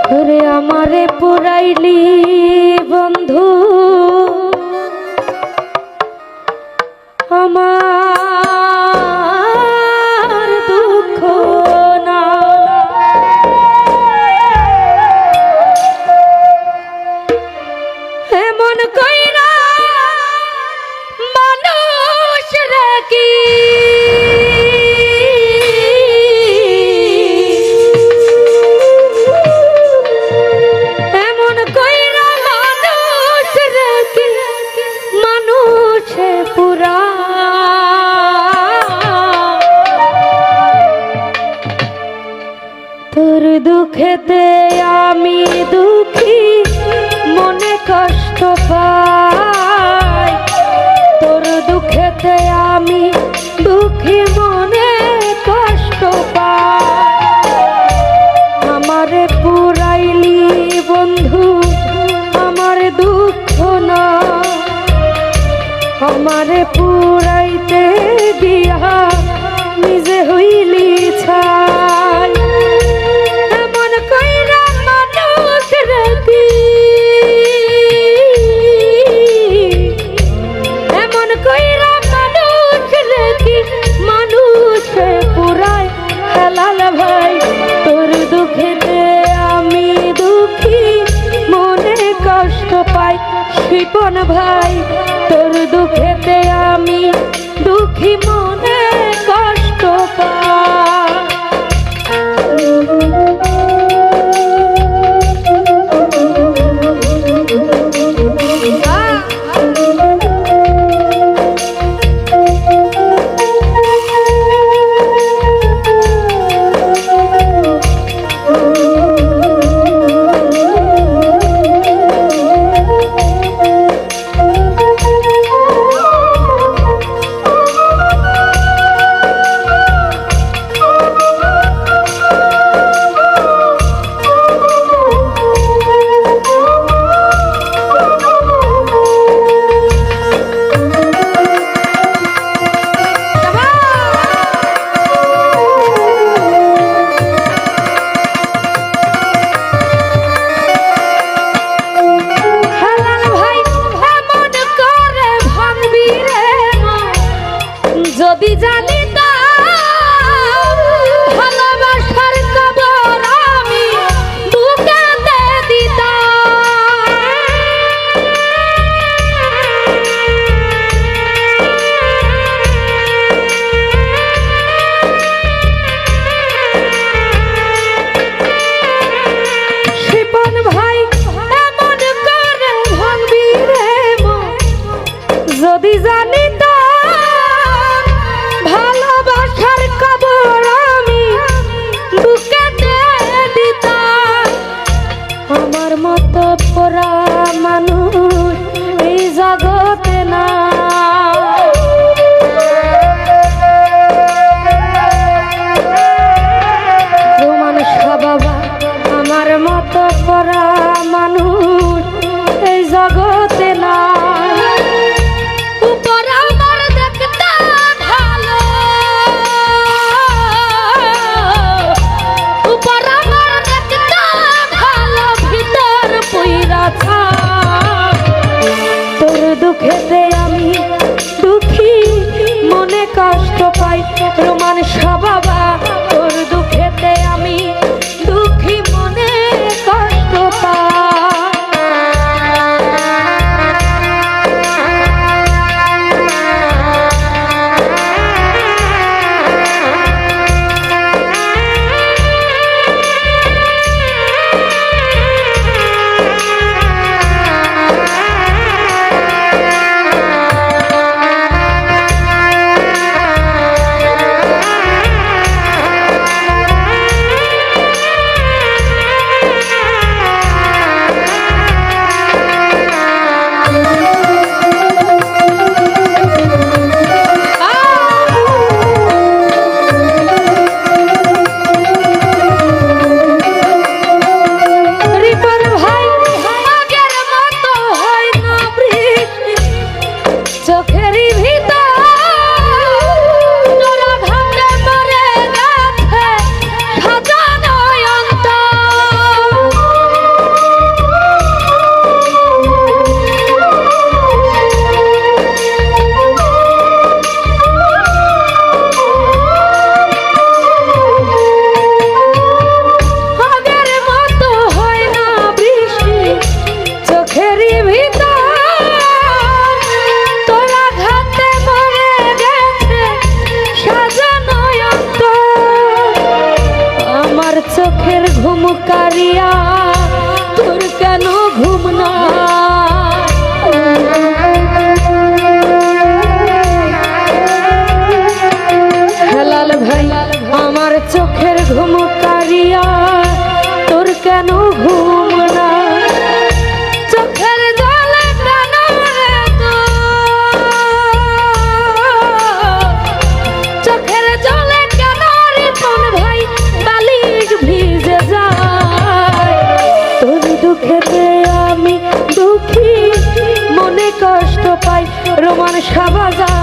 রে আমারে পুরাইলি বন্ধু আমার দুঃখ না এমন কইরা মানুষ রাখি তোর দুঃখেতে আমি দুঃখী মনে কষ্ট পাই তোর দুঃখেতে আমি দুঃখী মনে কষ্ট পাই আমারে পুরাইলি বন্ধু আমার দুঃখ না আমারে পুরাইতে গিয়া নিজে হইলি ছাই এমন কইরা মানুষ রাখি এমন কইরা মানুষ রাখি মানুষে পুরাই হালাল ভাই তোর দুঃখেতে আমি দুঃখী মনে কষ্ট পাই শিপন ভাই তোর দুঃখেতে আমি দুঃখী মনে কষ্ট পাই যদি জানিতাম ভালোবাসার কবর আমি বুকেতে দিতাম শিপন ভাই এমন করে ভাঙবি রে মন যদি জানিতাম ভালোবাসার কবর আমি বুকেতে দিতাম আমার মতো পোড়া মানুষ এই জগতে না মানুষ বাবা আমার মতো পোড়া মানুষ এই জগতে না তোর দুঃখেতে আমি দুঃখী মনে কষ্ট পাই রোমান বাবা তোর দুঃখেতে আমি দুঃখী মনে কষ্ট পাই ঘুম কারিয়া তোর কেন ঘুম না হেলাল ভাই আমার চোখের ঘুম কারিয়া তোর কেন ঘুম না চোখের জলে কেন রে চোখের জলে কেন রে কোন ভাই বালিশ ভিজে যায় তোর দুঃখেতে আমি দুঃখী মনে কষ্ট পাই রোমান সাবাজা